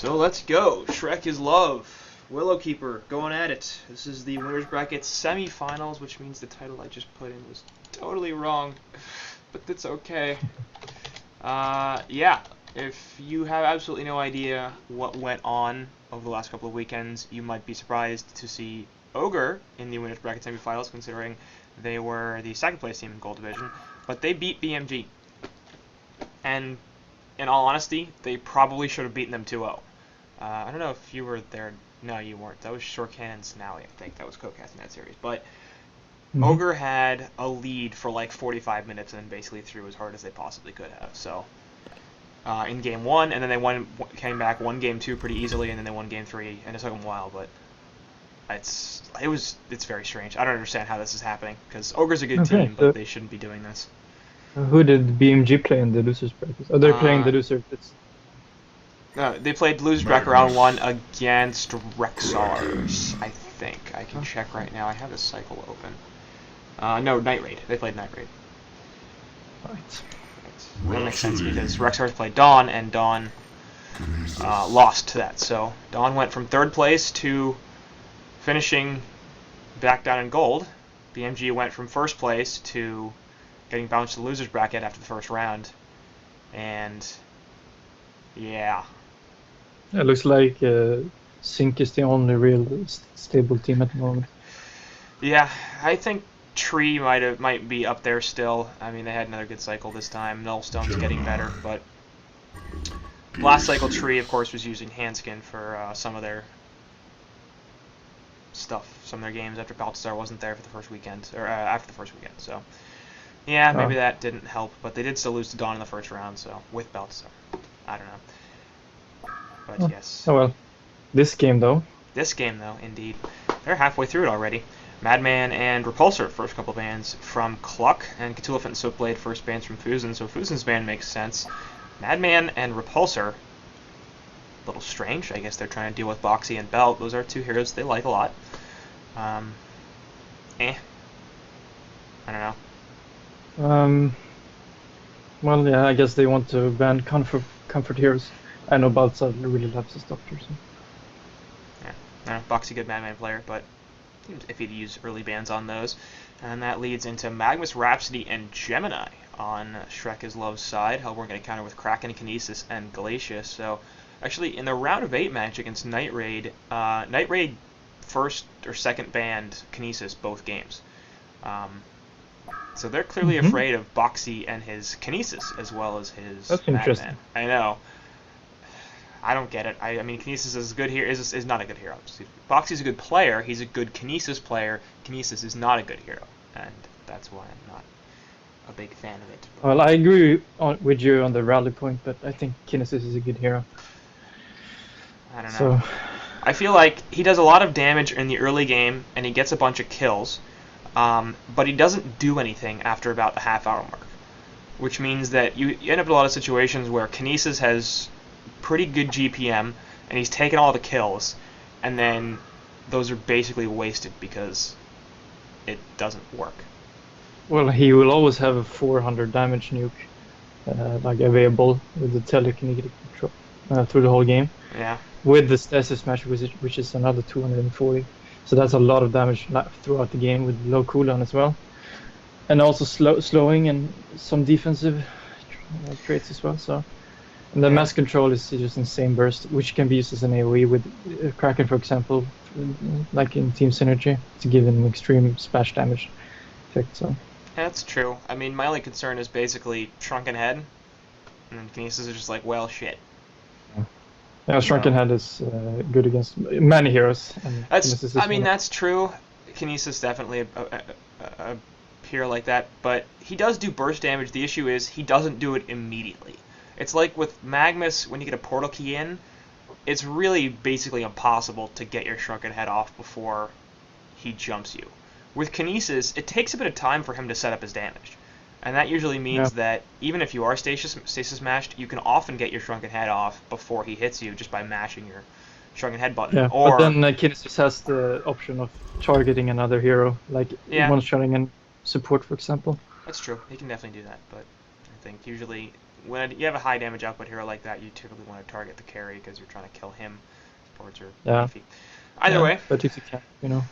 So let's go. Shrek is love. Willowkeeper going at it. This is the winners bracket semifinals, which means the title I just put in was totally wrong, but that's okay. Yeah. If you have absolutely no idea what went on over the last couple of weekends, you might be surprised to see Ogre in the winners bracket semifinals, considering they were the second place team in Gold Division, but they beat BMG. And in all honesty, they probably should have beaten them 2-0. I don't know if you were there. No, you weren't. That was Shrek and Snally, I think. That was co-casting that series. But Ogre had a lead for like 45 minutes and then basically threw as hard as they possibly could have. So in game one, and then they came back, won game two pretty easily, and then they won game three, and it took them a while, but it's very strange. I don't understand how this is happening, because Ogre's a good team, but they shouldn't be doing this. Who did BMG play in the losers bracket? Oh, they're playing the losers. No, they played losers bracket round one against Rexars, I think. I can check right now. I have the cycle open. No, Night Raid. They played Night Raid. Right. That makes sense because Rexars played Dawn, and Dawn lost to that. So Dawn went from third place to finishing back down in gold. BMG went from first place to getting bounced to the losers bracket after the first round. And yeah. It looks like Sync is the only real stable team at the moment. Yeah, I think Tree might be up there still. I mean, they had another good cycle this time. Nullstone's getting better, but last cycle Tree, of course, was using Handskin for some of their stuff, some of their games after Baltasar wasn't there for the first weekend, or after the first weekend. So yeah, maybe that didn't help, but they did still lose to Dawn in the first round. So with Baltasar, I don't know. But yes. Oh well. This game though, indeed. They're halfway through it already. Madman and Repulsor, first couple bands from Cluck, and Cthulhu and Soapblade, first bands from Fusen, so Fusen's band makes sense. Madman and Repulsor, a little strange. I guess they're trying to deal with Boxy and Belt. Those are two heroes they like a lot. I don't know. Well, yeah, I guess they want to ban comfort heroes. I know Baltzar really loves his doctor, so. Yeah, Boxy good Madman player, but seems iffy to use early bans on those. And that leads into Magnus, Rhapsody, and Gemini on Shrek is Love's side. Hellborn going to counter with Kraken, Kinesis, and Glacius. So actually, in the round of 8 match against Night Raid first or second banned Kinesis both games. So they're clearly afraid of Boxy and his Kinesis as well as his Madman. I know. I don't get it. I mean, Kinesis is good here. Is not a good hero. Boxy's a good player. He's a good Kinesis player. Kinesis is not a good hero, and that's why I'm not a big fan of it. Well, I agree with you on the rally point, but I think Kinesis is a good hero. I don't know. I feel like he does a lot of damage in the early game, and he gets a bunch of kills, but he doesn't do anything after about the half-hour mark, which means that you end up in a lot of situations where Kinesis has pretty good GPM, and he's taken all the kills, and then those are basically wasted because it doesn't work. Well, he will always have a 400 damage nuke like available with the telekinetic control through the whole game. Yeah. With the stasis smash, which is another 240. So that's a lot of damage throughout the game with low cooldown as well. And also slowing and some defensive traits as well. So. And the mass control is just insane burst, which can be used as an AoE with Kraken, for example, like in Team Synergy, to give an extreme splash damage effect. So. That's true. I mean, my only concern is basically Shrunken Head, and Kinesis is just like, well, shit. Yeah, Shrunken Head is good against many heroes. And that's true. Kinesis definitely a hero like that, but he does do burst damage. The issue is he doesn't do it immediately. It's like with Magnus, when you get a portal key in, it's really basically impossible to get your Shrunken Head off before he jumps you. With Kinesis, it takes a bit of time for him to set up his damage. And that usually means that even if you are stasis mashed, you can often get your Shrunken Head off before he hits you just by mashing your Shrunken Head button. Yeah, but then Kinesis has the option of targeting another hero, like one-shotting and support, for example. That's true. He can definitely do that, but I think usually when you have a high damage output hero like that, you typically want to target the carry because you're trying to kill him. Boards are beefy. Either way. But if you can, you know.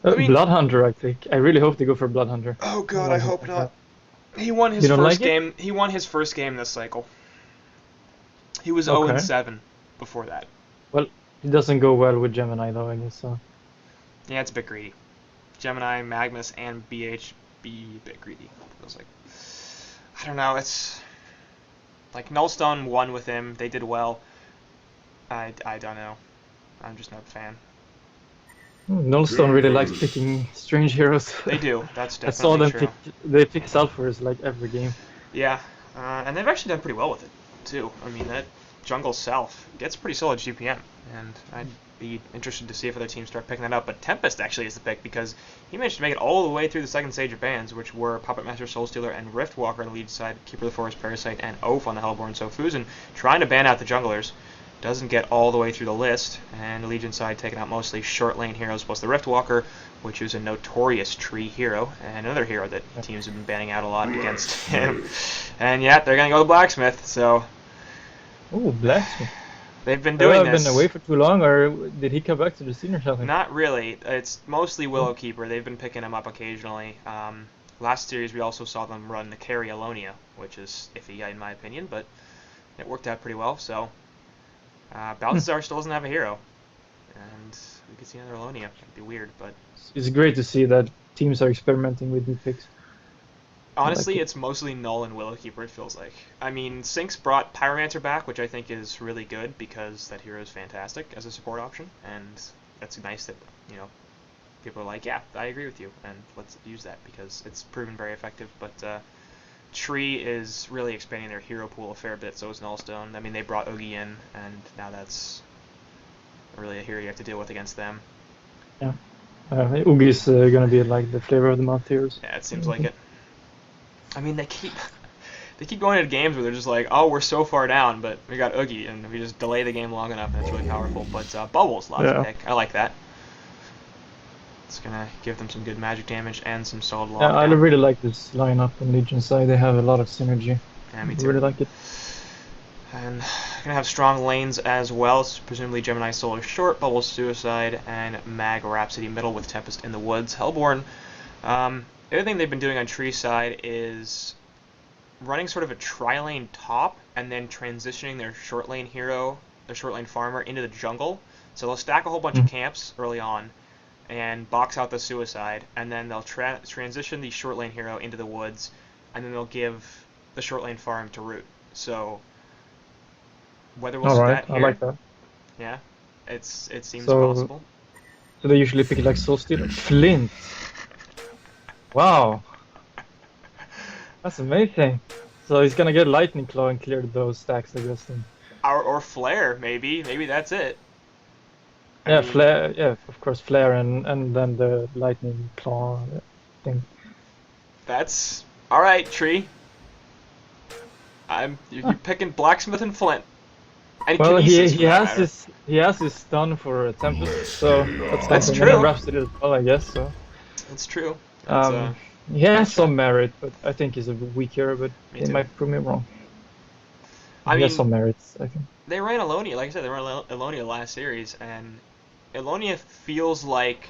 I mean, Blood Hunter, I think. I really hope they go for Blood Hunter. Oh god, I hope not. He won his first game. He won his first game this cycle. He was 0-7 before that. Well, it doesn't go well with Gemini though, I guess so. Yeah, it's a bit greedy. Gemini, Magnus, and BHB a bit greedy. Feels like. I don't know. It's like Nullstone won with him. They did well. I don't know. I'm just not a fan. Nullstone really likes picking strange heroes. They do. That's definitely I saw them true. They pick Sulfurs like every game. Yeah, and they've actually done pretty well with it too. I mean, that jungle Self gets pretty solid GPM, and I'd be interested to see if other teams start picking that up. But Tempest actually is the pick because he managed to make it all the way through the second stage of bans, which were Puppet Master, Soulstealer, and Riftwalker on the lead side, Keeper of the Forest, Parasite, and Oath on the Hellborn. So Fusen trying to ban out the junglers. Doesn't get all the way through the list, and the Legion side taking out mostly short lane heroes plus the Riftwalker, which is a notorious tree hero, and another hero that teams have been banning out a lot against him. And yeah, they're going to go to Blacksmith, so... Ooh, Blacksmith. They've been doing this. Been away for too long, or did he come back to the scene or something? Not really. It's mostly Willowkeeper. They've been picking him up occasionally. Last series we also saw them run the carry Alonia, which is iffy in my opinion, but it worked out pretty well, so... Balthazar still doesn't have a hero, and we could see another Alonia. It'd be weird, but... It's great to see that teams are experimenting with new picks. Honestly, it's mostly Null and Willowkeeper, it feels like. I mean, Sinks brought Pyromancer back, which I think is really good, because that hero is fantastic as a support option, and that's nice that, you know, people are like, yeah, I agree with you, and let's use that, because it's proven very effective, but... Tree is really expanding their hero pool a fair bit, so is Nullstone. I mean, they brought Oogie in, and now that's really a hero you have to deal with against them. Yeah. Oogie's gonna be like the flavor of the month heroes. Yeah, it seems like it. I mean, they keep going into games where they're just like, oh, we're so far down, but we got Oogie, and we just delay the game long enough, and it's really powerful. But Bubble's lots of pick. I like that. It's gonna give them some good magic damage and some solid lockdown. Yeah, I really like this lineup on Legion side. They have a lot of synergy. Yeah, me too. I really like it. And gonna have strong lanes as well. So presumably Gemini Solar short, Bubbles Suicide, and Mag Rhapsody middle with Tempest in the woods. Hellborn. The other thing they've been doing on Tree side is running sort of a tri-lane top and then transitioning their short lane hero, their short lane farmer, into the jungle. So they'll stack a whole bunch of camps early on and box out the Suicide, and then they'll transition the short lane hero into the woods, and then they'll give the short lane farm to root. So whether we'll see that here, I like that. Yeah, it seems possible. So they usually pick like Soulstealer. Flint. Wow, that's amazing. So he's gonna get Lightning Claw and clear those stacks, I guess. Then. Or Flare, maybe that's it. I mean, Flare. Yeah, of course, Flare, and then the Lightning Claw thing. That's all right, Tree. You're picking Blacksmith and Flint. And well, he has his his stun for Tempest, so that's something. true. And Rhapsody as well, I guess. So. That's true. He has some merit, but I think he's a weak hero. But he might prove me wrong. He has some merits, I think. They ran Alonia, like I said, they ran Alonia last series, and Alonia feels like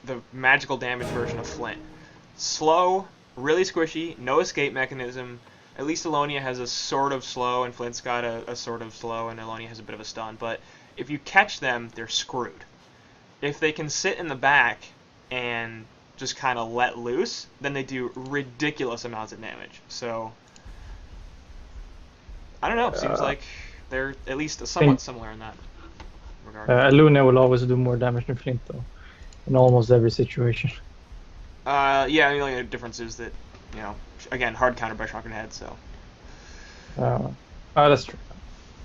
the magical damage version of Flint. Slow, really squishy, no escape mechanism. At least Alonia has a sort of slow, and Flint's got a sort of slow, and Alonia has a bit of a stun. But if you catch them, they're screwed. If they can sit in the back and just kind of let loose, then they do ridiculous amounts of damage. So, I don't know, seems like they're at least somewhat similar in that regard. Luna will always do more damage than Flint, though, in almost every situation. Yeah, the only difference is that, you know, again, hard counter by Shrunken Head, so... that's true.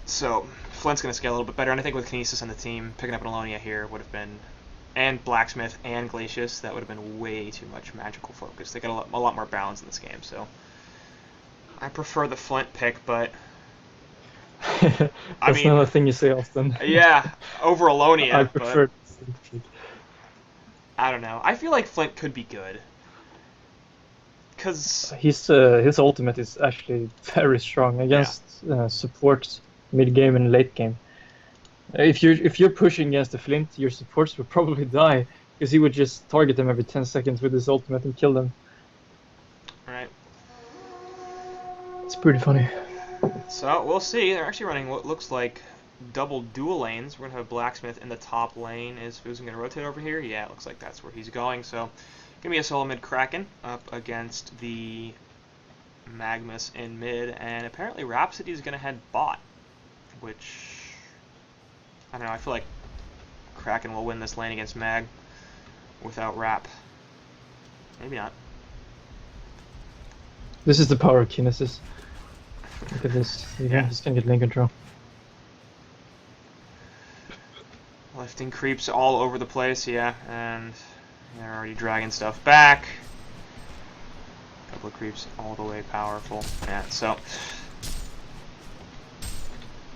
So, Flint's going to scale a little bit better, and I think with Kinesis on the team, picking up an Alonia here would have been... And Blacksmith and Glacius, that would have been way too much magical focus. They got a lot more balance in this game, so... I prefer the Flint pick, but... That's not a thing you say often. Yeah, over Alonia. I prefer. I don't know. I feel like Flint could be good. Because his ultimate is actually very strong against supports mid game and late game. If you're pushing against the Flint, your supports will probably die because he would just target them every 10 seconds with his ultimate and kill them. right. It's pretty funny. So we'll see. They're actually running what looks like double dual lanes. We're gonna have Blacksmith in the top lane. Is Fusen gonna rotate over here? Yeah, it looks like that's where he's going. So gonna be a solo mid Kraken up against the Magnus in mid, and apparently Rhapsody is gonna head bot, which I don't know. I feel like Kraken will win this lane against Mag without Rap. Maybe not. This is the power of Kinesis. Look at this. Yeah, he's gonna get lane control. Lifting creeps all over the place, yeah, and they're already dragging stuff back. A couple of creeps all the way powerful. Yeah, so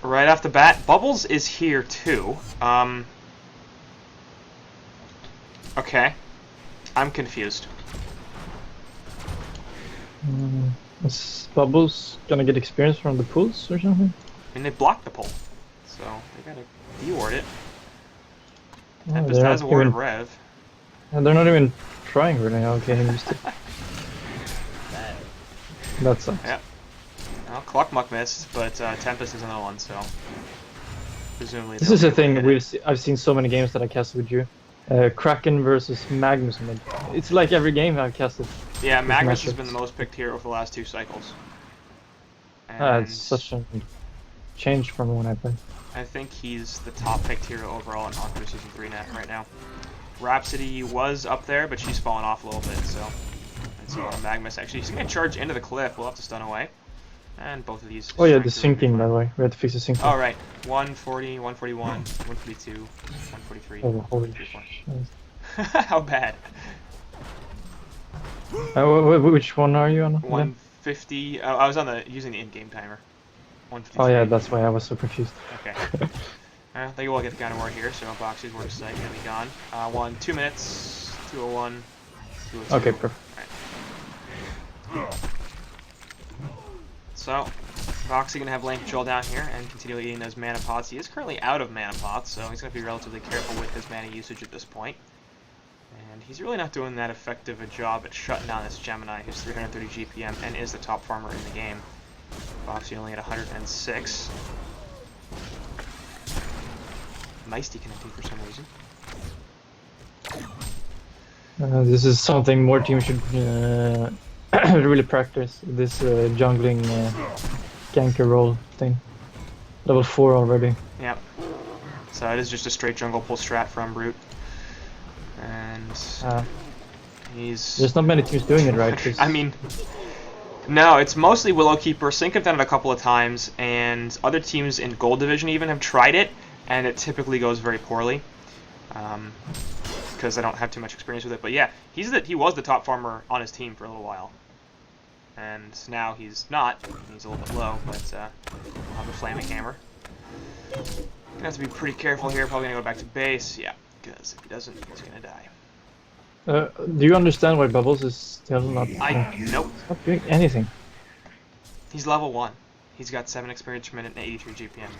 right off the bat, Bubbles is here too. Okay, I'm confused. Is Bubbles gonna get experience from the pulls or something? I mean, they blocked the pull, so they gotta deward it. Oh, Tempest has a ward of Rev. And they're not even trying really. Okay, he missed it. That sucks. Yeah. Well, Cluckmuck missed, but Tempest is another one, so presumably. This is the thing I've seen so many games that I casted with you. Kraken versus Magnus. It's like every game I've casted. Yeah, Magnus has been the most picked hero for the last 2 cycles. And It's such a change from when I played. I think he's the top picked hero overall in HoN Tour Season 3 net right now. Rhapsody was up there, but she's fallen off a little bit, so. And so Magnus actually, he's going to charge into the cliff. We'll have to stun away. And both of these. Oh yeah, the syncing by the way. We had to fix the syncing. Oh right, 140, 141, 142, 143. Oh, holy shit. How bad? Which one are you on? 150. I was on using the in-game timer. 153. Oh yeah, that's why I was so confused. Okay. I think we'll get the counter ward here, so Boxy's word of sight gonna be gone. 2 minutes, 201, 202. Okay, perfect. Right. So, Boxy gonna have lane control down here and continue eating those mana pots. He is currently out of mana pots, so he's gonna be relatively careful with his mana usage at this point. And he's really not doing that effective a job at shutting down this Gemini, who's 330 GPM and is the top farmer in the game. Boxy only at 106. Nice deconnecting for some reason. This is something more teams should really practice. This jungling ganker role thing. Level 4 already. Yep. So it is just a straight jungle pull strat from Brute. And there's not many teams doing it right. I mean, no, it's mostly Willowkeeper. Sync have done it a couple of times, and other teams in Gold Division even have tried it, and it typically goes very poorly. Because I don't have too much experience with it. But yeah, he was the top farmer on his team for a little while. And now he's not. He's a little bit low, but we'll have a Flaming Hammer. Gonna have to be pretty careful here. Probably gonna go back to base. Yeah, because if he doesn't, he's gonna die. Do you understand why Bubbles is still not? Nope. Not doing anything. He's level 1. He's got 7 experience per minute and 83 GPM.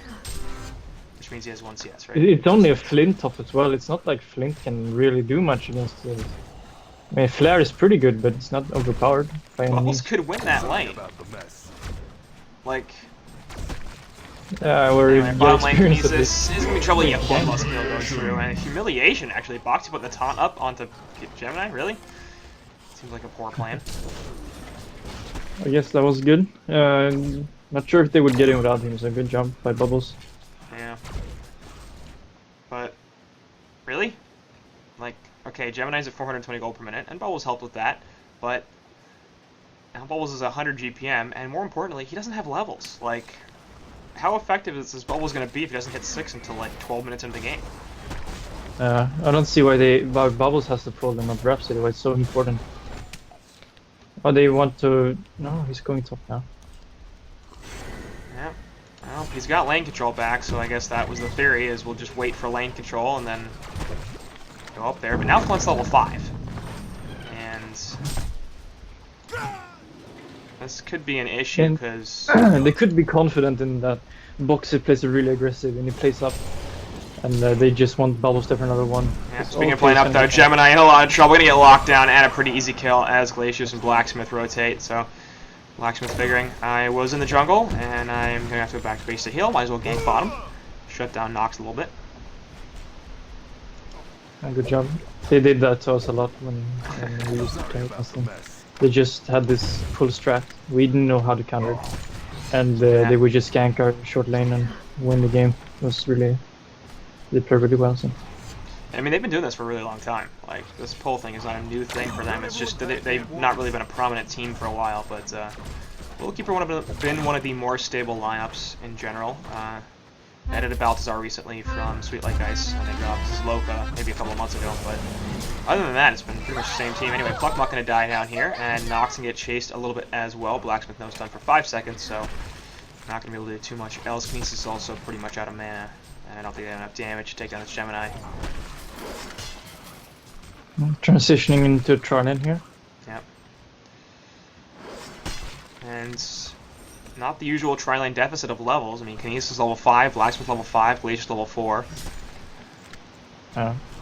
Which means he has 1 CS, right? It's only a Flint top as well. It's not like Flint can really do much against it. I mean, Flare is pretty good, but it's not overpowered by any Bubbles means. could win that lane. Like, where anyway, bottom lane can use of this. Is gonna be trouble. Yeah, one plus kill goes through, and humiliation actually. Boxy put the taunt up onto Gemini. Really? Seems like a poor plan. I guess that was good. Not sure if they would get him without him, so good job by Bubbles. Yeah. But really, like, okay, Gemini's at 420 gold per minute, and Bubbles helped with that. But now Bubbles is 100 GPM, and more importantly, he doesn't have levels. Like, how effective is this Bubbles going to be if he doesn't hit 6 until like 12 minutes into the game? I don't see why Bubbles has to pull and not Rhapsody. Why it's so important. Oh, they want to. No, he's going top now. Yeah. Well, he's got lane control back, so I guess that was the theory, is we'll just wait for lane control and then go up there. But now Flint's level 5. And This could be an issue because they could be confident in that Boxer plays really aggressive and he plays up, and they just want bubble step for another one. yeah, speaking of playing up though, Gemini in a lot of trouble. Gonna get locked down and a pretty easy kill as Glacius and Blacksmith rotate. So Blacksmith figuring I was in the jungle and I'm gonna have to go back to base to heal. Might as well gank bottom, shut down Nox a little bit. Good job. They did that to us a lot when we used to play against them. They just had this full strat. We didn't know how to counter it. And they would just gank our short lane and win the game. It was really... They played really well, so... I mean, they've been doing this for a really long time. Like, this pull thing is not a new thing for them. It's just that they've not really been a prominent team for a while, but... Willowkeeper would have been one of the more stable lineups in general. Added a Balthazar recently from Sweet Like Ice when they dropped Loka maybe a couple of months ago, but other than that, it's been pretty much the same team. Anyway, Pluckmuck gonna die down here, and Nox can get chased a little bit as well. Blacksmith no stun for 5 seconds, so not gonna be able to do too much else. Kinesis is also pretty much out of mana, and I don't think they have enough damage to take down this Gemini. Transitioning into Trident here. Yep. And not the usual tri-lane deficit of levels. I mean, Kinesis is level 5, Blacksmith level 5, Glacius level 4.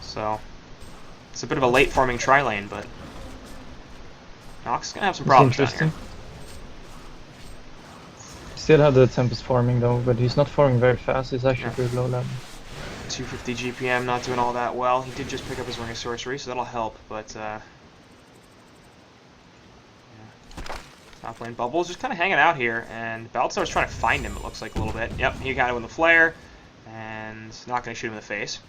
So, it's a bit of a late forming tri-lane, but Nox is going to have some problems down here. Still have the Tempest farming though, but he's not farming very fast. He's actually pretty low level. 250 GPM, not doing all that well. He did just pick up his Ring of Sorcery, so that'll help, but not playing bubbles, just kind of hanging out here, and Balthazar's trying to find him, it looks like a little bit. Yep, he got it with the flare, and not going to shoot him in the face.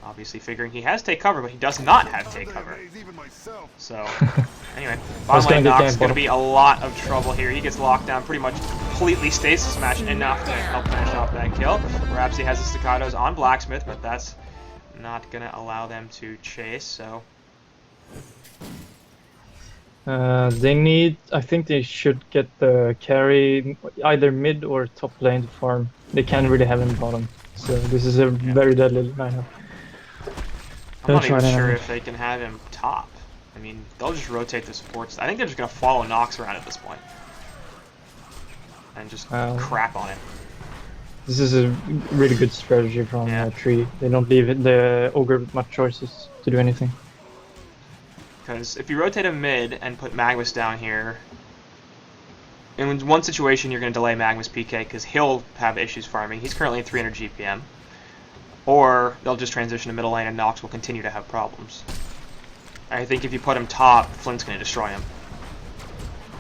Obviously figuring he has take cover, but he does not have take cover. So, anyway, bottom lane Nox is going to be a lot of trouble here. He gets locked down, pretty much completely stasis match enough to help finish off that kill. Perhaps he has the staccatos on Blacksmith, but that's not going to allow them to chase, so... they need... I think they should get the carry either mid or top lane to farm. They can't really have him bottom. So this is a very deadly lineup. I'm not even sure if they can have him top. I mean, they'll just rotate the supports. I think they're just going to follow Nox around at this point. And just crap on it. This is a really good strategy from Tree. They don't leave the Ogre with much choices to do anything. Because if you rotate him mid and put Magnus down here, in one situation you're going to delay Magnus PK because he'll have issues farming. He's currently at 300 GPM. Or they'll just transition to middle lane and Nox will continue to have problems. I think if you put him top, Flint's going to destroy him.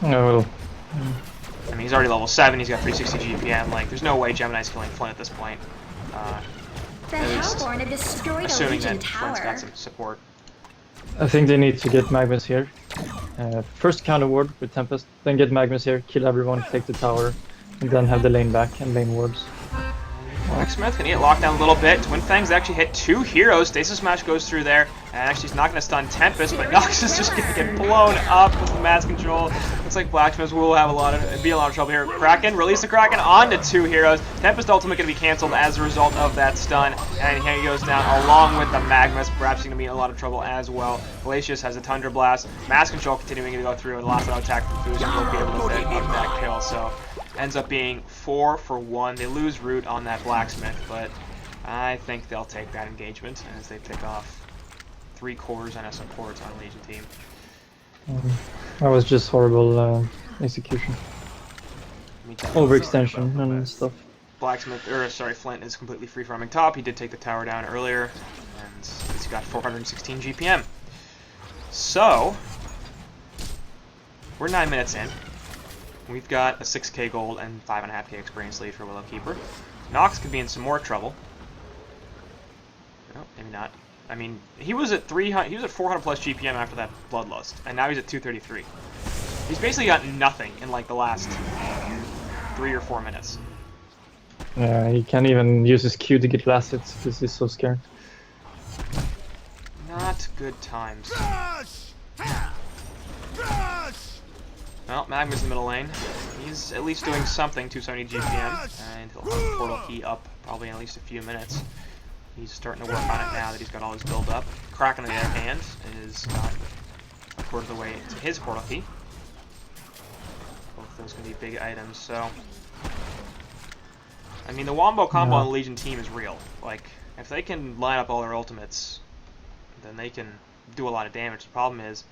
No. I mean, he's already level 7, he's got 360 GPM. Like, there's no way Gemini's killing Flint at this point. At least, assuming that Flint's got some support. I think they need to get Magnus here. First counter ward with Tempest, then get Magnus here, kill everyone, take the tower, and then have the lane back and lane wards. Blacksmith gonna get locked down a little bit. Twin Fangs actually hit 2 heroes. Stasis Smash goes through there, and actually he's not gonna stun Tempest, but Nox is just gonna get blown up with the mass control. Looks like Blacksmith will have be a lot of trouble here. Kraken, release the Kraken onto 2 heroes. Tempest ultimate gonna be cancelled as a result of that stun, and here he goes down along with the Magnus. Perhaps he's gonna be in a lot of trouble as well. Glacius has a Tundra Blast. Mass control continuing to go through, and the last auto attack from Fuse will be able to pick up that kill. So ends up being 4 for 1. They lose root on that Blacksmith, but I think they'll take that engagement as they pick off 3 cores and a support on a Legion team. That was just horrible execution. Overextension and stuff. Flint is completely free farming top. He did take the tower down earlier, and he's got 416 GPM. So, we're 9 minutes in. We've got a 6k gold and 5.5k experience lead for Willowkeeper. Nox could be in some more trouble. No, maybe not. I mean, he was at 400 plus GPM after that Bloodlust, and now he's at 233. He's basically got nothing in like the last 3 or 4 minutes. Yeah, he can't even use his Q to get last hits because he's so scared. Not good times. Well, Magma's in the middle lane. He's at least doing something, 270 GPM, and he'll have the portal key up probably in at least a few minutes. He's starting to work on it now that he's got all his build up. Kraken on the other hand is not a quarter of the way to his portal key. Both those can be big items. So, I mean, the Wombo combo on the Legion team is real. Like, if they can line up all their ultimates, then they can do a lot of damage. The problem is,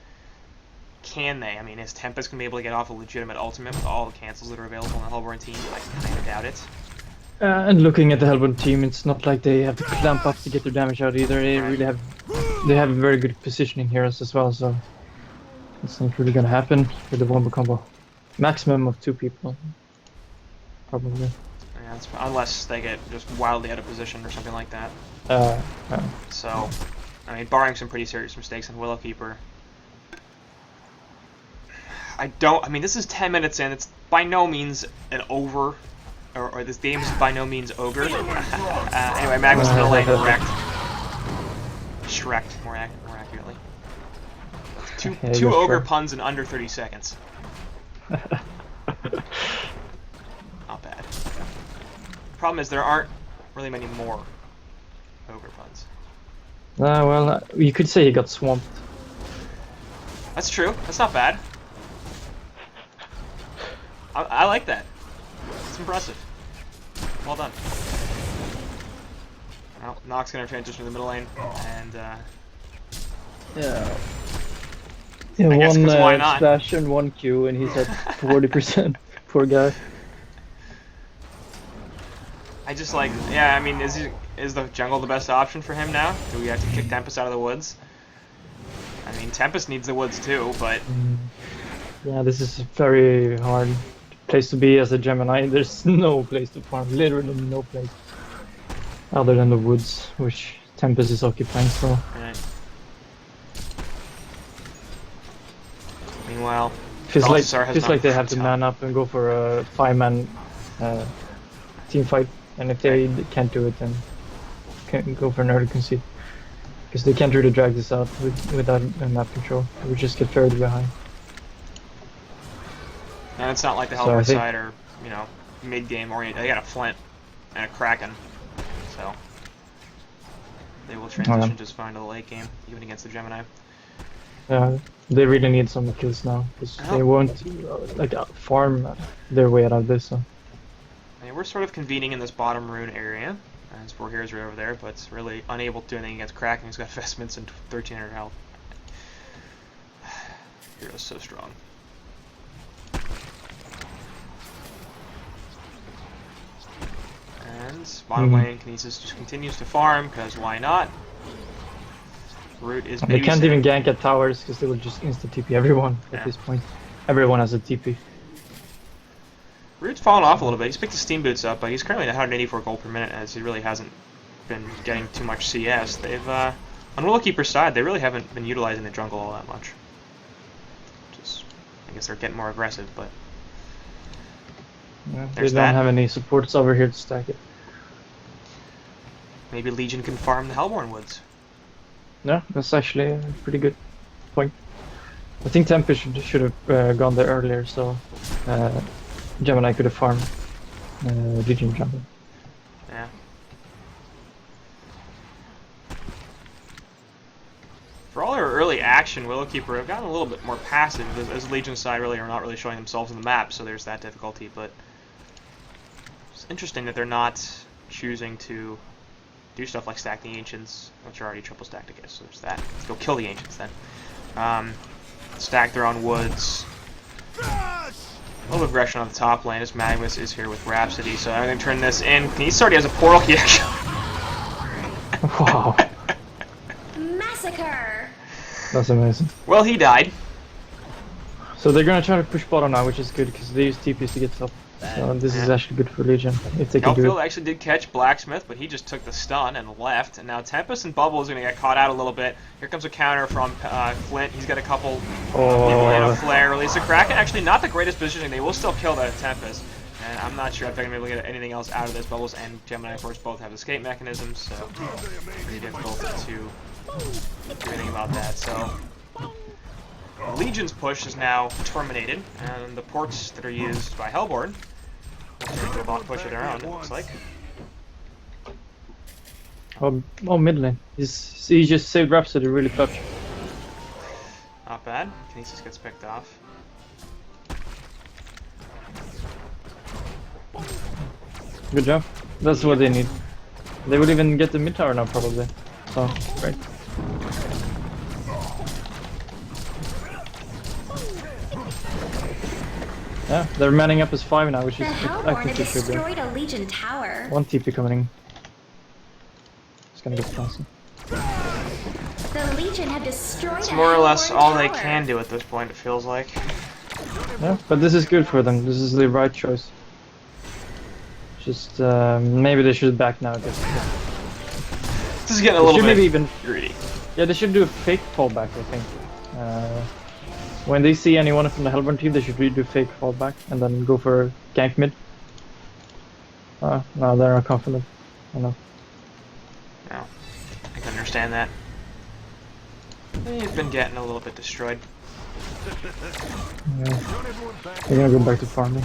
can they? I mean, is Tempest going to be able to get off a legitimate ultimate with all the cancels that are available on the Hellborn team? I kind of doubt it. And looking at the Hellborn team, it's not like they have to clamp up to get their damage out either. They really have, very good positioning heroes as well, so it's not really gonna happen with the Wombo combo. Maximum of 2 people, probably. Yeah, unless they get just wildly out of position or something like that. So, I mean, barring some pretty serious mistakes on Willowkeeper, I mean, this is 10 minutes in. It's by no means an over. Or this game is by no means ogre. Anyway, Magnus in the lane, wrecked. Shrek'd, more accurately. Two ogre puns in under 30 seconds. Not bad. Problem is, there aren't really many more ogre puns. Well, you could say he got swamped. That's true. That's not bad. I like that. It's impressive. Well done. Well, Nox gonna transition to the middle lane, and yeah, one splash and 1 Q, and he's at 40%. Poor guy. I just like, yeah. I mean, is the jungle the best option for him now? Do we have to kick Tempest out of the woods? I mean, Tempest needs the woods too, but yeah, this is a very hard place to be as a Gemini. There's no place to farm, literally no place other than the woods, which Tempest is occupying. So right. Meanwhile, feels like they have to man up and go for a 5-man team fight, and if they can't do it, then can go for an early concede, because they can't really drag this out without map control. They would just get further behind. And it's not like the Hellborn side are, you know, mid-game oriented. They got a Flint and a Kraken, so they will transition just fine to the late game, even against the Gemini. Yeah, they really need some kills now, because they won't farm their way out of this. So. I mean, we're sort of convening in this bottom rune area, as 4 heroes are over there, but it's really unable to do anything against Kraken, who's got vestments and 1300 health. Hero's so strong. And bottom lane, Kinesis just continues to farm, because why not? Root is They can't even gank at towers, because they will just insta-TP everyone at this point. Everyone has a TP. Root's fallen off a little bit. He's picked his Steam Boots up, but he's currently at 184 gold per minute, as he really hasn't been getting too much CS. They've, on Willowkeeper's side, they really haven't been utilizing the jungle all that much. Just, I guess they're getting more aggressive, but... Yeah, they don't have any supports over here to stack it. Maybe Legion can farm the Hellborn woods. Yeah, that's actually a pretty good point. I think Tempest should have gone there earlier, so Gemini could have farmed Legion jungle. Yeah. For all their early action, Willowkeeper have gotten a little bit more passive, as Legion's side really are not really showing themselves on the map, so there's that difficulty, but it's interesting that they're not choosing to do stuff like stack the Ancients, which are already triple stacked, I guess, so there's that. Let's go kill the Ancients then. Stack their own woods. A little aggression on the top lane as Magnus is here with Rhapsody, so I'm going to turn this in. He already has a portal key, actually. Wow. Massacre! That's amazing. Well, he died. So they're going to try to push bottom now, which is good, because they use TPs to get top. So this is actually good for Legion, if they can do it. Hellfield actually did catch Blacksmith, but he just took the stun and left. And now Tempest and Bubble is going to get caught out a little bit. Here comes a counter from Flint. He's got a couple and a flare. Release the Kraken. Actually, not the greatest positioning. They will still kill the Tempest. And I'm not sure if they're going to be able to get anything else out of this. Bubbles and Gemini, of course, both have escape mechanisms, so pretty difficult to do anything about that. So Legion's push is now terminated, and the ports that are used by Hellborn do a bot push of their own, it looks like. Oh, mid lane. He just saved Rhapsody really clutch. Not bad. Kinesis gets picked off. Good job. That's what they need. They would even get the mid tower now, probably. So, great. Yeah, they're manning up as 5 now, which is I think they should do. Destroyed a Legion tower. One TP coming in. It's gonna get classy. The Legion had destroyed It's a more or less Hellborn all they tower. can do at this point, it feels like. Yeah, but this is good for them. This is the right choice. Just maybe they should back now. I guess. This is getting a They little should bit maybe even greedy. yeah, they should do a fake fallback. I think. When they see anyone from the Hellborn team, they should really do fake fallback and then go for gank mid. No, they're not confident. I know. No, I can understand that. They've been getting a little bit destroyed. Yeah. They're gonna go back to farming.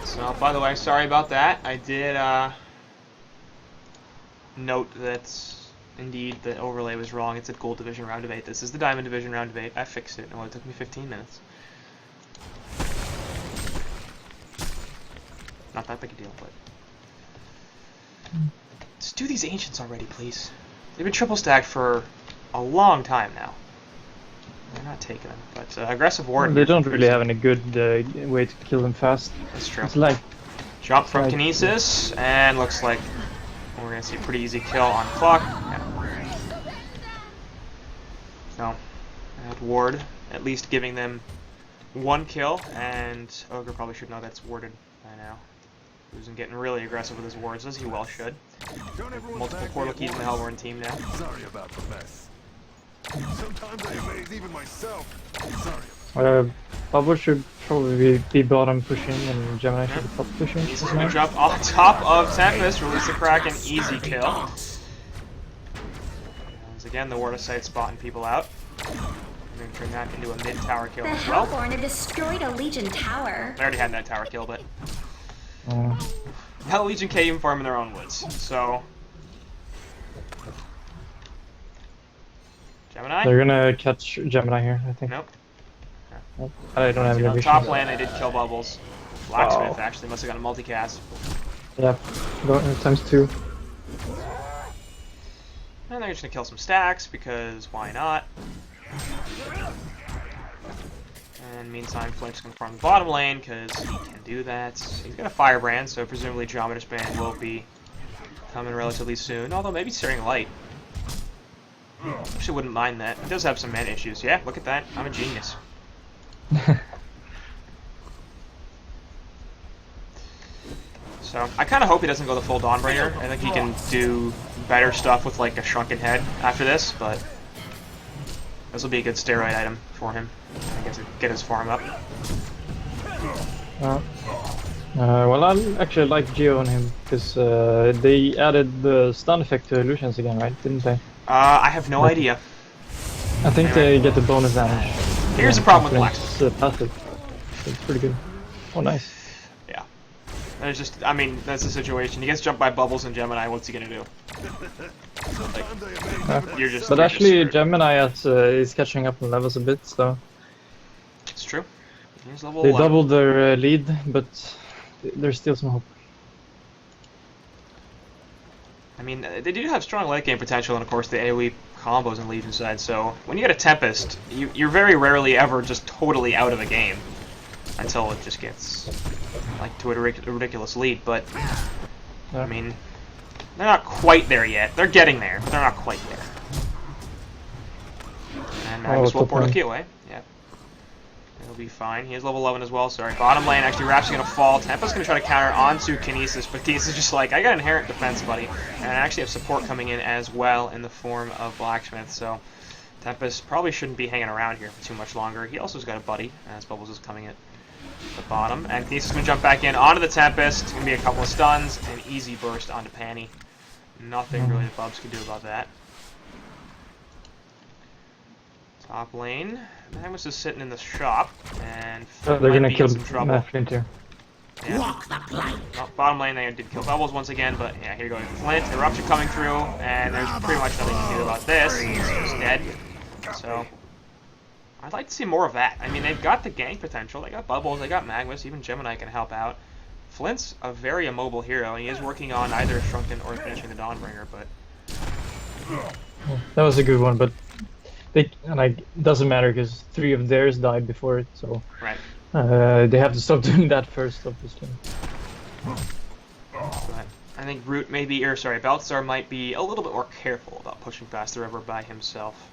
So, by the way, sorry about that. I did note that indeed the overlay was wrong. It's at Gold Division round of 8. This is the Diamond Division round of 8. I fixed it. It only took me 15 minutes. Not that big a deal, but let's do these ancients already, please. They've been triple stacked for a long time now. They're not taking them, but aggressive ward. They don't really have any good way to kill them fast. That's true. It's like Jump from Kinesis, and looks like we're gonna see a pretty easy kill on clock. Yeah. So, that ward, at least giving them 1 kill, and Ogre probably should know that's warded by now. Who's getting really aggressive with his wards, as he well should. Multiple portal keys in the Hellborn team now. Sorry about the mess. Sometimes I amaze even myself. Sorry. Bubble should probably be bottom pushing, and Gemini should be top pushing. He's just gonna jump off top of Tempest, release the Kraken, easy kill. Once again, the ward of sight spotting people out. I'm gonna turn that into a mid tower kill The as well. Hellborn had destroyed a Legion tower. I already had that tower kill, but now Legion can't even farm in their own woods. So Gemini? They're gonna catch Gemini here, I think. Nope. Nope. I don't have any On vision. top lane, they did kill Bubbles. Blacksmith actually must have got a multicast. Yeah, go times 2. And they're just gonna kill some stacks because why not? And meantime, Flink's gonna farm the bottom lane because he can do that. He's got a Firebrand, so presumably Geometer's Band will be coming relatively soon. Although maybe Searing Light. Actually, wouldn't mind that. He does have some mana issues. Yeah, look at that. I'm a genius. So I kind of hope he doesn't go the full Dawnbringer. I think he can do better stuff with like a Shrunken Head after this, but this will be a good steroid item for him. I guess get his farm up. Well, I actually like Geo on him because they added the stun effect to illusions again, right? Didn't they? I have no idea. I think they get the bonus damage. Here's the problem with Blacksmith. It's passive. It's pretty good. Oh, nice. Yeah. There's just, I mean, that's the situation. He gets jumped by Bubbles and Gemini. What's he gonna do? Like, you're just. But you're actually, just Gemini is catching up in levels a bit, so it's true. He's level they 11. doubled their lead, but there's still some hope. I mean, they do have strong late game potential, and of course the AoE combos in Legion side. So when you get a Tempest, you're very rarely ever just totally out of a game until it just gets like to a ridiculous lead. But I mean, they're not quite there yet. They're getting there, but they're not quite there. And Magnus will portal key away. Yeah, it'll be fine. He is level 11 as well. Sorry. Bottom lane, actually, Rap's gonna fall. Tempest's gonna try to counter onto Kinesis, but Kinesis is just like, I got inherent defense, buddy. And I actually have support coming in as well in the form of Blacksmith, so Tempest probably shouldn't be hanging around here for too much longer. He also's got a buddy, as Bubbles is coming at the bottom. And Kinesis is gonna jump back in onto the Tempest. It's gonna be a couple of stuns, and easy burst onto Panny. Nothing really that Bubs can do about that. Top lane, Magnus is sitting in the shop, and They're gonna kill some trouble. Flint here. Yeah. Well, bottom lane, they did kill Bubbles once again, but yeah, here goes Flint. Eruption coming through, and there's pretty much nothing you can do about this. He's just dead. So, I'd like to see more of that. I mean, they've got the gank potential. They got Bubbles, they got Magnus, even Gemini can help out. Flint's a very immobile hero, and he is working on either Shrunken or finishing the Dawnbringer, but... That was a good one, but it doesn't matter because 3 of theirs died before it, so Right. They have to stop doing that first, obviously. But I think Root maybe, or sorry, Balthazar might be a little bit more careful about pushing past the river by himself.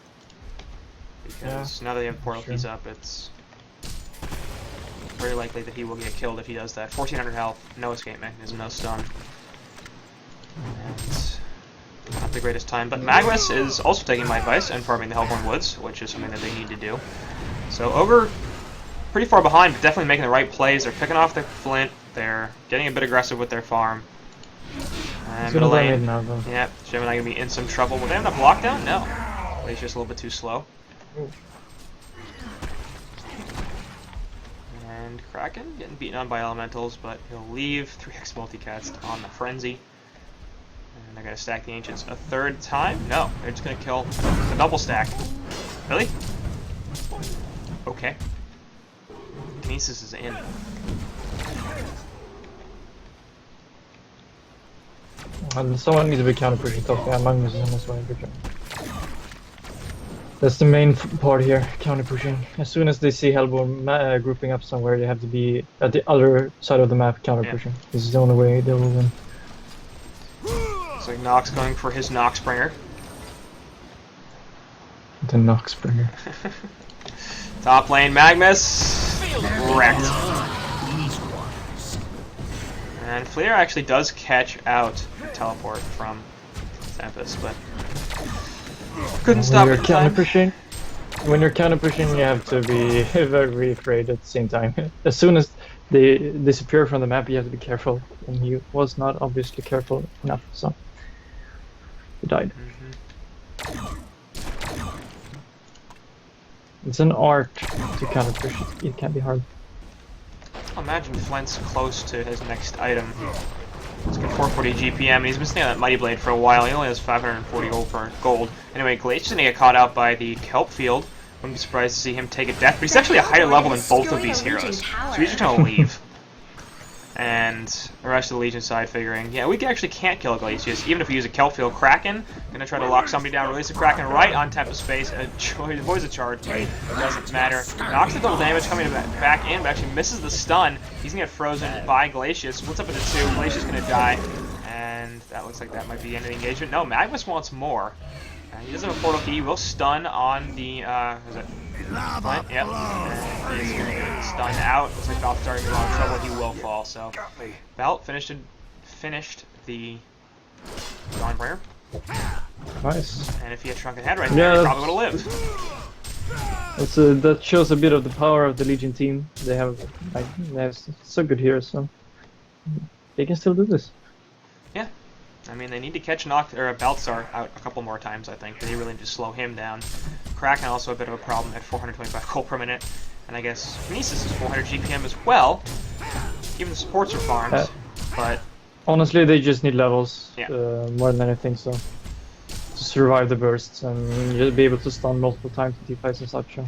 Because now that they have portal keys up, it's very likely that he will get killed if he does that. 1400 health, no escape mechanism, no stun. And not the greatest time, but Magnus is also taking my advice and farming the Hellborn Woods, which is something that they need to do. So Ogre, pretty far behind, but definitely making the right plays. They're picking off their Flint, they're getting a bit aggressive with their farm. Middle lane, yeah, Gemini gonna be in some trouble. Will they have enough lockdown? No. He's just a little bit too slow. And Kraken getting beaten on by elementals, but he'll leave 3x multicast on the Frenzy. And they're gonna stack the Ancients a 3rd time? No, they're just gonna kill a double stack. Really? Okay. Kinesis is in. Someone needs to be counter pushing top. Yeah, Magnus is on his way. That's the main part here, counter pushing. As soon as they see Hellborn grouping up somewhere, they have to be at the other side of the map counter pushing. This is the only way they will win. Looks like Nox going for his Noxbringer. The Noxbringer. Top lane, Magnus. Wrecked. And Fleer actually does catch out the teleport from Tempest, but couldn't stop it. When you're counter pushing, you have to be very afraid at the same time. As soon as they disappear from the map, you have to be careful. And he was not obviously careful enough, so he died. It's an art to counter push. It can be hard. Imagine Flint's close to his next item. He's got 440 GPM, and he's been staying on that Mighty Blade for a while. He only has 540 gold. Anyway, Glacia's gonna get caught out by the Kelp Field. Wouldn't be surprised to see him take a death, but he's actually a higher level than both of these heroes. So he's just gonna leave. And the rest of the Legion side figuring, yeah, we actually can't kill Glacius, even if we use a Kelp Field. Kraken, gonna try to lock somebody down, release the Kraken right on Tempest's face, avoids a charge, but it doesn't matter. Knocks the double damage coming back in, but actually misses the stun. He's gonna get frozen by Glacius, splits up into 2, Glacius gonna die, and that looks like that might be the end of the engagement. No, Magnus wants more. He doesn't have a portal key, he will stun on the, is it? Flint? Yep. And he's going to get stunned out. Looks like Balth's starting to get in trouble. He will fall. So, Balt finished the Dawnbringer. Nice. And if he had Shrunken Head right there, he probably would have lived. That shows a bit of the power of the Legion team. They have so good heroes, so they can still do this. Yeah. I mean, they need to catch Balthazar out a couple more times, I think. They really need to slow him down. Kraken also a bit of a problem at 425 gold per minute. And I guess Kinesis is 400 GPM as well. Even the supports are farmed, but... Honestly, they just need levels, yeah. More than anything, so... To survive the bursts and you'll be able to stun multiple times with T5s and such. So.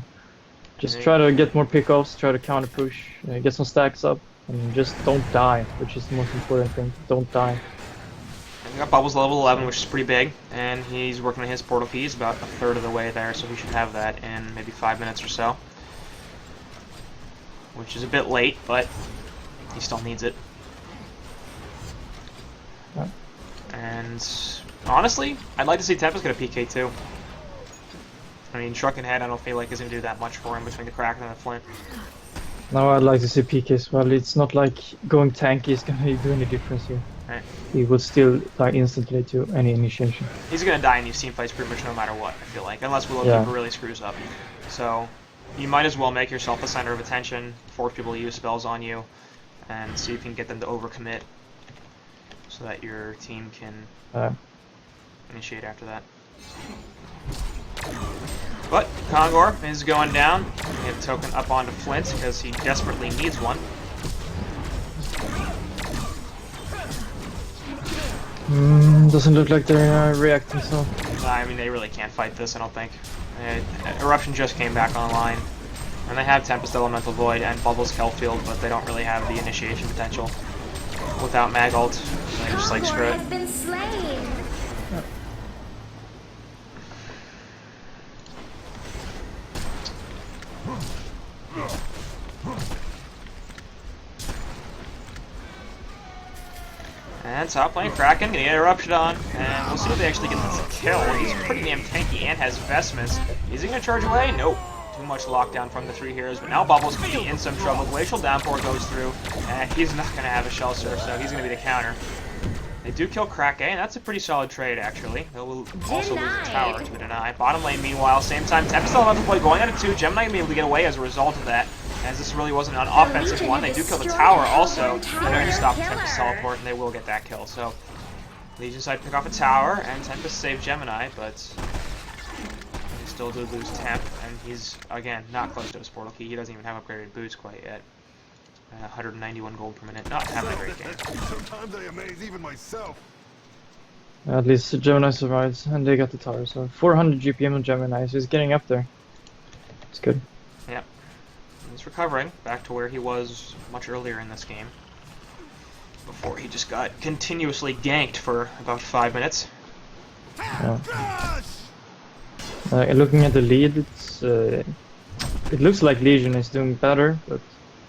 Just try to get more pickoffs, try to counter push, get some stacks up, and just don't die, which is the most important thing. Don't die. We got Bubbles level 11, which is pretty big, and he's working on his portal keys about a 1/3 of the way there, so he should have that in maybe 5 minutes or so. Which is a bit late, but he still needs it. Yeah. And honestly, I'd like to see Tempest get a PK too. I mean, Shrunken Head I don't feel like is going to do that much for him between the Kraken and the Flint. No, I'd like to see PK as well. It's not like going tanky is going to do any difference here. Right. He will still die instantly to any initiation. He's going to die in these team fights pretty much no matter what, I feel like, unless willowkeeper really screws up. So, you might as well make yourself the center of attention, force people to use spells on you, and see if you can get them to overcommit, so that your team can initiate after that. But Kongor is going down. We have a token up onto Flint because he desperately needs one. Doesn't look like they're reacting, so... I mean, they really can't fight this, I don't think. Eruption just came back online. And they have Tempest Elemental Void and Bubbles Kelpfield, but they don't really have the initiation potential. without mag ult. I just like screw Hellborn it. has been slain. And top lane Kraken getting interrupted on, and we'll see if they actually get this kill. He's pretty damn tanky and has vestments. Is he gonna charge away? Nope. Too much lockdown from the three heroes, but now Bubbles could be in some trouble. Glacial Downpour goes through, and he's not gonna have a Shell Surf, so he's gonna be the counter. They do kill Kraken, and that's a pretty solid trade actually. They'll also lose the tower to a deny. Bottom lane meanwhile, same time, Tempest Elemental Blade going out of 2. Gemini gonna be able to get away as a result of that, as this really wasn't an offensive one. They do kill the tower also, and they're going to stop Tempest teleport, and they will get that kill. So, Legion side pick off a tower, and Tempest save Gemini, but they still do lose Temp, and he's, again, not close to his portal key. He doesn't even have upgraded boots quite yet. 191 gold per minute, not having a great game. Sometimes I amaze even myself. At least Gemini survives, and they got the tower, so 400 GPM on Gemini, so he's getting up there. It's good. Yep. He's recovering back to where he was much earlier in this game, before he just got continuously ganked for about 5 minutes. Yeah. Looking at the lead, it's it looks like Legion is doing better, but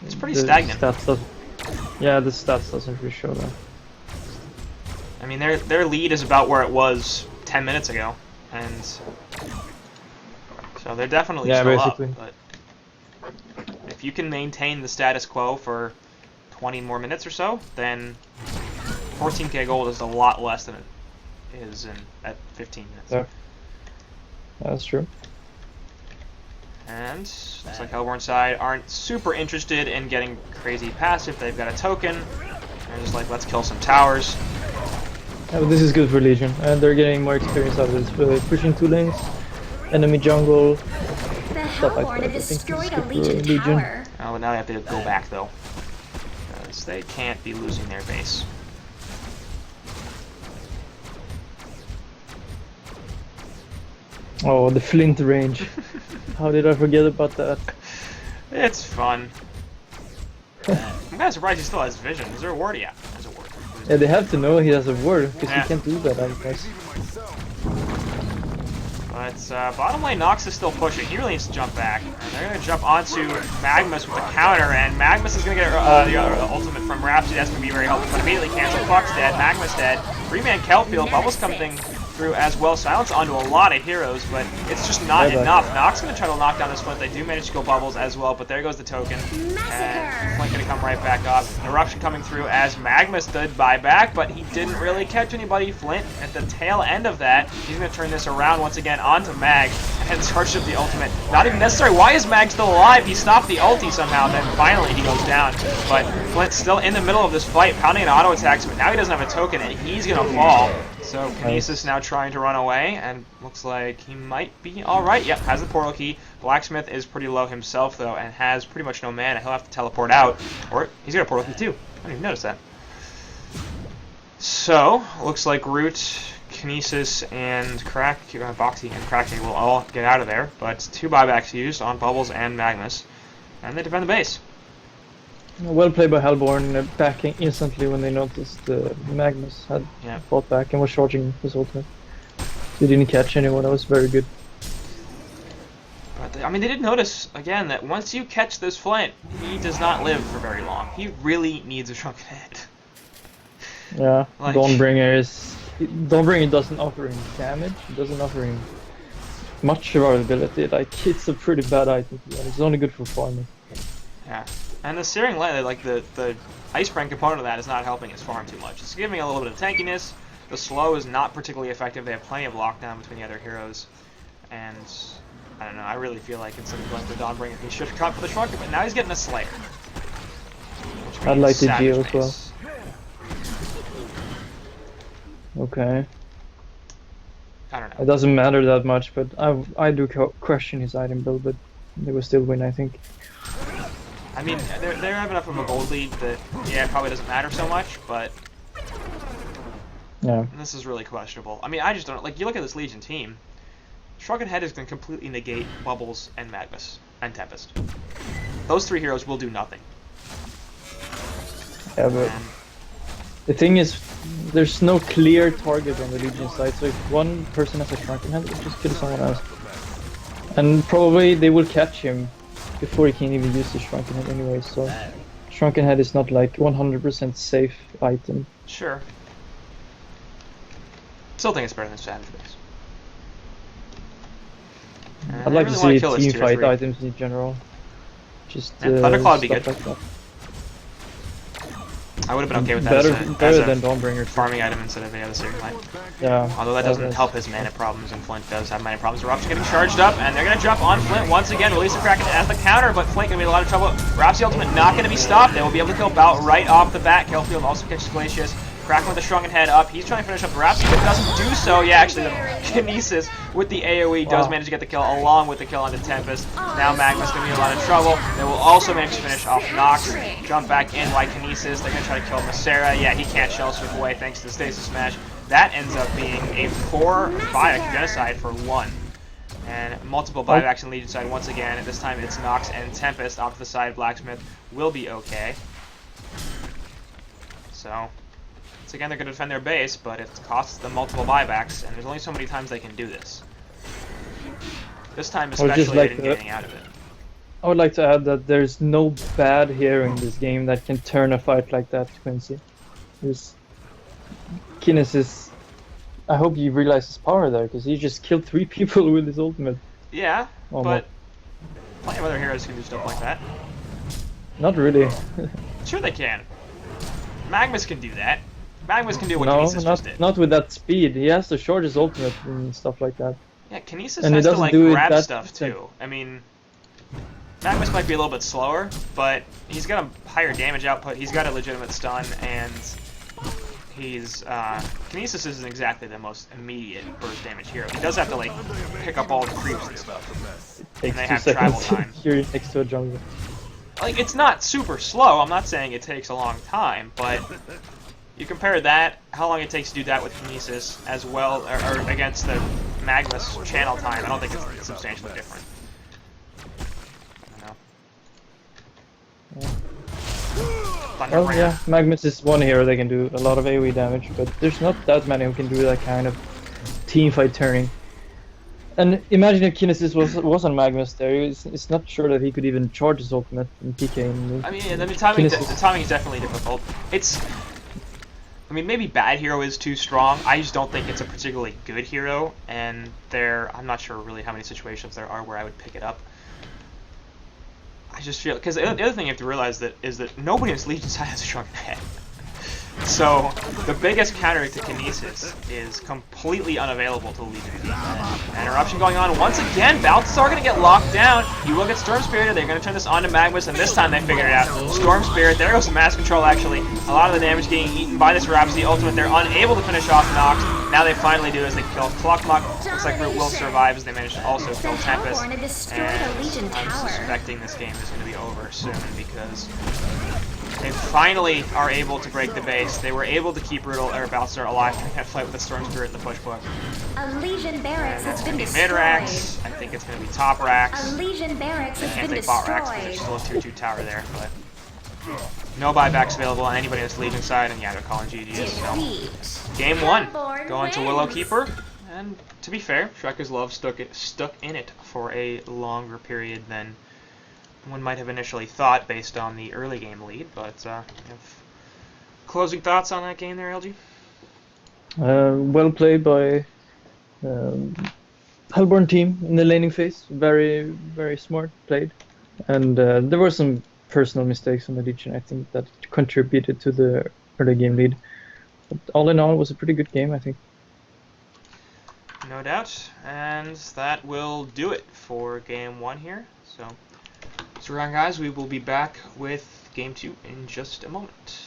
It's pretty the stagnant. Stats the stats doesn't really show that. I mean, their lead is about where it was 10 minutes ago, and so they're definitely still basically. up. But if you can maintain the status quo for 20 more minutes or so, then 14k gold is a lot less than it is at 15 minutes. Yeah, that's true. And looks like Hellborn side aren't super interested in getting crazy passive. They've got a token. They're just like, let's kill some towers. Yeah, but this is good for Legion, and they're getting more experience out of this. Pushing 2 lanes, enemy jungle. The Stuff like Hellborn that. have I think destroyed it's a good for Legion Legion. tower. Oh, but now they have to go back though, because they can't be losing their base. Oh, the Flint range. How did I forget about that? It's fun. I'm kind of surprised he still has vision. Is there a ward? Yeah, there's a ward. Yeah, they have to know he has a ward, because Yeah. he can't do that otherwise. Even myself. But bottom lane Nox is still pushing. He really needs to jump back. And they're going to jump onto Magnus with a counter, and Magnus is going to get the ultimate from Rhapsody. That's going to be very helpful. But immediately cancel. Puck's dead. Magnus dead. 3-man Kelfield. Bubbles coming through as well. Silence onto a lot of heroes, but it's just not enough. Nox going to try to knock down this Flint. They do manage to go Bubbles as well, but there goes the token. And Flint going to come right back up. Eruption coming through as Magnus did buyback, but he didn't really catch anybody. Flint at the tail end of that. He's going to turn this around once again onto Mag and charge up the ultimate. Not even necessary. Why is Mag still alive? He stopped the ulti somehow, then finally he goes down. But Flint's still in the middle of this fight, pounding an auto attacks, but now he doesn't have a token and he's going to fall. So Kinesis now trying to run away, and looks like he might be alright. Yep, has the portal key. Blacksmith is pretty low himself, though, and has pretty much no mana. He'll have to teleport out. Or he's got a portal key, too. I didn't even notice that. So, looks like Root, Kinesis, and Boxy and Kraken will all get out of there. But 2 buybacks used on Bubbles and Magnus. And they defend the base. Well played by Hellborn, backing instantly when they noticed Magnus had fought back and was charging his ultimate. He didn't catch anyone, that was very good. But I mean, they did notice, again, that once you catch this Flint, he does not live for very long. He really needs a shrunken head. Yeah, Like- Dawnbringer doesn't offer him damage, it doesn't offer him much survivability. Like, it's a pretty bad item to be honest. It's only good for farming. Yeah. And the Searing Light, like the Icebrand component of that is not helping his farm too much. It's giving a little bit of tankiness. The slow is not particularly effective. They have plenty of lockdown between the other heroes. And I don't know, I really feel like it's something like the Dawnbringer. He should have cut for the Shrunker, but now he's getting a Slayer. I'd like the Savage Geo as well. base. Okay. I don't It know. doesn't matter that much, but I do question his item build, but they will still win, I think. I mean, they have enough of a gold lead that, yeah, it probably doesn't matter so much, but Yeah. this is really questionable. I mean, I just don't, like, you look at this Legion team, Shrunken Head is going to completely negate Bubbles and Magnus and Tempest. Those 3 heroes will do nothing. Yeah, but And The thing is, there's no clear target on the Legion side, so if one person has a shrunken head, they'll just kill someone else. And probably they will catch him before he can even use the shrunken head anyway, so shrunken head is not like 100% safe item. Sure. Still think it's better than Savage Base. I'd like really to wanna kill see this team tier fight 3. items in general. Just And Thunderclaw would be stuff good. like that. I would have been okay with that as Better a than Dawnbringer. farming item instead of any other Searing Light. Yeah. Although that doesn't help his mana problems, and Flint does have mana problems. Eruption getting charged up, and they're going to jump on Flint once again, releasing Kraken as the counter, but Flint going to be in a lot of trouble. Rhapsody Ultimate not going to be stopped. They will be able to kill Bout right off the bat. Kelfield also catches Glacius. Kraken with the Shrunken Head up. He's trying to finish up Rhapsody, but doesn't do so. Yeah, actually, the Kinesis with the AoE does manage to get the kill along with the kill on the Tempest. Now Magma's going to be in a lot of trouble. They will also manage to finish off Nox. Jump back in like Kinesis. They're going to try to kill Masera. Yeah, he can't shell strip away thanks to the Stasis Smash. That ends up being a 4 buyback genocide for 1. And multiple buybacks in Legion side once again. And this time it's Nox and Tempest. Off to the side, Blacksmith will be okay. So, once again, they're going to defend their base, but it costs them multiple buybacks, and there's only so many times they can do this. This time especially, they didn't get anything out of it. I would like to add that there's no bad hero in this game that can turn a fight like that, Quincy. There's Kinesis. I hope you realize his power there, because he just killed 3 people with his ultimate. Yeah, Almost. but plenty of other heroes can do stuff like that. Not really. Sure they can. Magmus can do that. Magmus can do what Kinesis just did. Not with that speed. He has to charge his ultimate and stuff like that. Yeah, Kinesis And he has to doesn't like do it grab that stuff too. I mean, Magmus might be a little bit slower, but he's got a higher damage output. He's got a legitimate stun, and he's Kinesis isn't exactly the most immediate burst damage hero. He does have to like pick up all the creeps and stuff. It takes they 2 have travel seconds. time. You're next to a jungle. Like, it's not super slow. I'm not saying it takes a long time, but you compare that, how long it takes to do that with Kinesis, as well, or against the Magmus channel time, I don't think it's substantially different. I don't know. Thunder Well, yeah, Magmus is one hero that can do a lot of AoE damage, but there's not that many who can do that kind of team fight turning. And imagine if Kinesis was on Magmus there, it's not sure that he could even charge his ultimate and PK. I mean, the timing is definitely difficult. I mean, maybe bad hero is too strong. I just don't think it's a particularly good hero, and I'm not sure really how many situations there are where I would pick it up. I just feel, because the other thing you have to realize is that nobody in this Legion side has a Shrunken Head. So the biggest counter to Kinesis is completely unavailable to the Legion. And Eruption going on once again. Balthazar going to get locked down. You will get Storm Spirit. They're going to turn this on to Magmus, and this time they figured it out. Storm Spirit. There goes the Mass Control, actually. A lot of the damage getting eaten by this Rhapsody ultimate. They're unable to finish off Nox. Now they finally do as they kill Cluckmuck. Looks like Root will survive as they manage to also kill Tempest. And I'm suspecting this game is going to be over soon because they finally are able to break the base. They were able to keep Balthazar alive during that fight with the Storm Spirit and the push book. A Legion barracks has been destroyed. Mid-racks. I think it's going to be top racks. A Legion barracks has been Can't take bot racks because there's still a 2-2 tower there. But no buybacks available on anybody on this Legion side, and yeah, they're calling GG's. So game 1, going to Willowkeeper. And to be fair, Shrek's Love stuck in it for a longer period than one might have initially thought based on the early game lead, but closing thoughts on that game there, LG? Well played by Hellborn team in the laning phase. Very, very smart played. And there were some personal mistakes on the Legion, I think, that contributed to the early game lead. But all in all, it was a pretty good game, I think. No doubt. And that will do it for game 1 here. So around, guys, we will be back with game 2 in just a moment.